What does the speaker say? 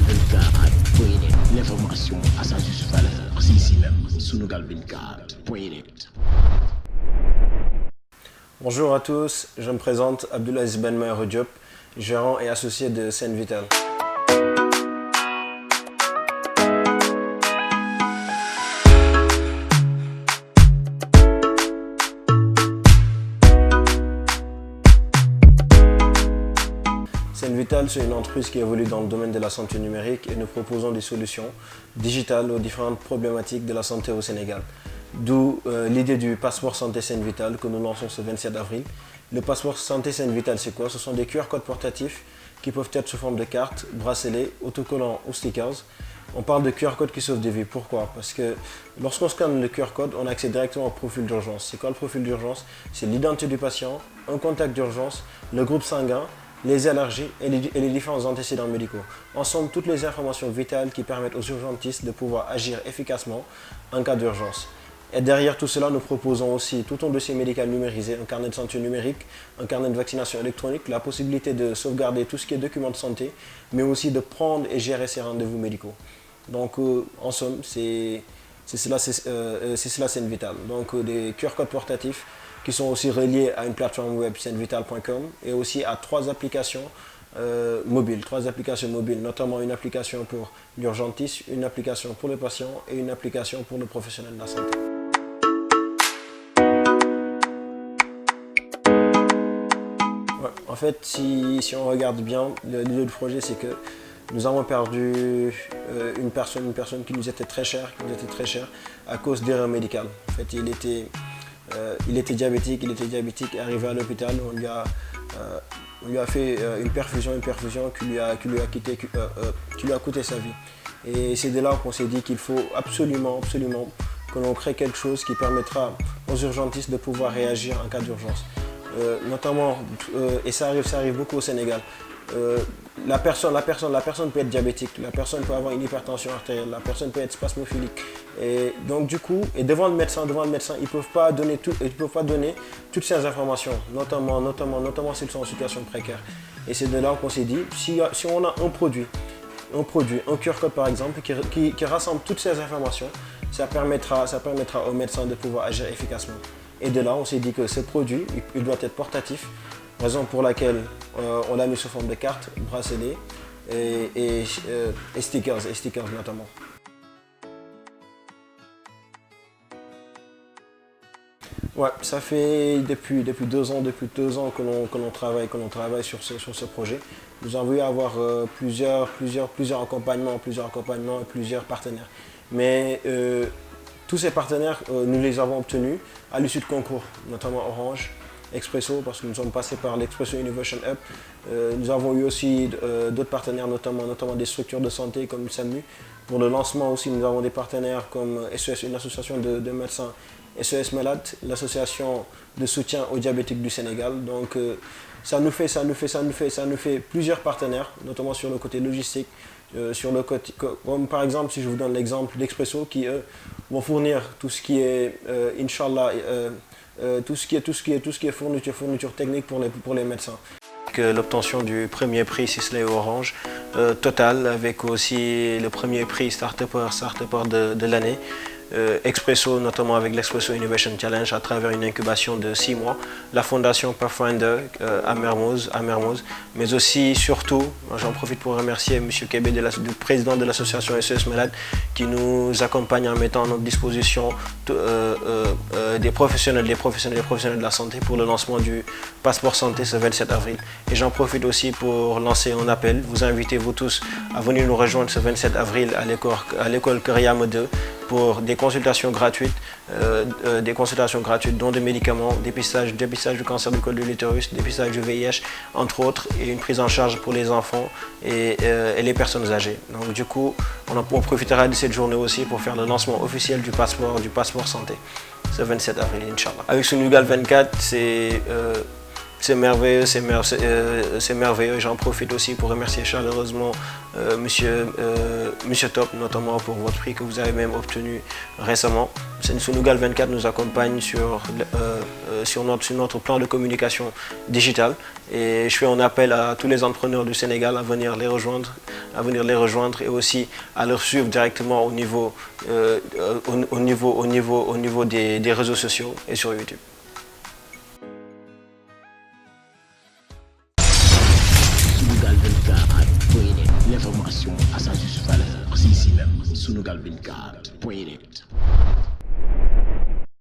24, l'information à sa juste valeur, c'est ici même, Sunugal 24. Bonjour à tous, je me présente Abdulaziz Ben Maher Diop, gérant et associé de Scène Vital. Scène Vital, c'est une entreprise qui évolue dans le domaine de la santé numérique et nous proposons des solutions digitales aux différentes problématiques de la santé au Sénégal. D'où l'idée du passeport santé Scène Vital que nous lançons ce 27 avril. Le passeport santé Scène Vital, c'est quoi? Ce sont des QR codes portatifs qui peuvent être sous forme de cartes, bracelets, autocollants ou stickers. On parle de QR code qui sauve des vies. Pourquoi? Parce que lorsqu'on scanne le QR code, on accède directement au profil d'urgence. C'est quoi le profil d'urgence? C'est l'identité du patient, un contact d'urgence, le groupe sanguin, les allergies et les différents antécédents médicaux. En somme, toutes les informations vitales qui permettent aux urgentistes de pouvoir agir efficacement en cas d'urgence. Et derrière tout cela, nous proposons aussi tout un dossier médical numérisé, un carnet de santé numérique, un carnet de vaccination électronique, la possibilité de sauvegarder tout ce qui est documents de santé, mais aussi de prendre et gérer ses rendez-vous médicaux. Donc, en somme, c'est cela Scène Vital. Donc, des QR codes portatifs qui sont aussi reliés à une plateforme web scenevital.com et aussi à trois applications mobiles, notamment une application pour l'urgentiste, une application pour le patient et une application pour le professionnel de la santé. Ouais, en fait, si on regarde bien, l'idée du projet, c'est que nous avons perdu une personne qui nous était très chère, à cause d'erreurs médicales. En fait, il était diabétique, arrivé à l'hôpital, on lui a fait une perfusion qui lui a coûté sa vie. Et c'est de là qu'on s'est dit qu'il faut absolument que l'on crée quelque chose qui permettra aux urgentistes de pouvoir réagir en cas d'urgence. Notamment, et ça arrive beaucoup au Sénégal, la personne peut être diabétique, la personne peut avoir une hypertension artérielle, la personne peut être spasmophilique. Et donc du coup, et devant le médecin, ils ne peuvent pas donner toutes ces informations, notamment s'ils sont en situation précaire. Et c'est de là qu'on s'est dit, si on a un produit, un QR code par exemple, qui rassemble toutes ces informations, ça permettra aux médecins de pouvoir agir efficacement. Et de là, on s'est dit que ce produit, il doit être portatif, raison pour laquelle on l'a mis sous forme de cartes, bracelets et stickers notamment. Ouais, ça fait depuis 2 ans que l'on travaille sur ce projet. Nous avons eu à avoir plusieurs accompagnements et plusieurs partenaires. Mais tous ces partenaires, nous les avons obtenus à l'issue de concours, notamment Orange, Expresso, parce que nous sommes passés par l'Expresso Innovation Hub. Nous avons eu aussi d'autres partenaires, notamment des structures de santé comme le SAMU. Pour le lancement aussi, nous avons des partenaires comme SES, une association de médecins, SES Malade, l'association de soutien aux diabétiques du Sénégal. Donc ça nous fait plusieurs partenaires, notamment sur le côté logistique, sur le côté, comme par exemple, si je vous donne l'exemple d'Expresso, qui eux vont fournir tout ce qui est, Inch'Allah, tout ce qui est fourniture technique pour les médecins. L'obtention du premier prix Sisley Orange Total, avec aussi le premier prix Start-Upper de l'année. Expresso, notamment avec l'Expresso Innovation Challenge à travers une incubation de 6 mois, la fondation Pathfinder à Mermoz, mais aussi, surtout, j'en profite pour remercier M. Kébé, le président de l'association SES Malade, qui nous accompagne en mettant à notre disposition des professionnels de la santé pour le lancement du passeport santé ce 27 avril. Et j'en profite aussi pour lancer un appel, vous invitez vous tous à venir nous rejoindre ce 27 avril à l'école Kariam 2 pour des consultations gratuites, dont des médicaments, dépistage du cancer du col de l'utérus, dépistage du VIH, entre autres, et une prise en charge pour les enfants et les personnes âgées. Donc du coup, on profitera de cette journée aussi pour faire le lancement officiel du passeport santé, ce 27 avril, Inch'Allah. Avec Sunugal 24, c'est merveilleux, J'en profite aussi pour remercier chaleureusement Monsieur Top, notamment pour votre prix que vous avez même obtenu récemment. Sunugal 24 nous accompagne sur notre plan de communication digitale et je fais un appel à tous les entrepreneurs du Sénégal à venir les rejoindre à venir les rejoindre et aussi à leur suivre directement au niveau des réseaux sociaux et sur YouTube. L'information à sa juste valeur, c'est ici même, Sunugal 24.net.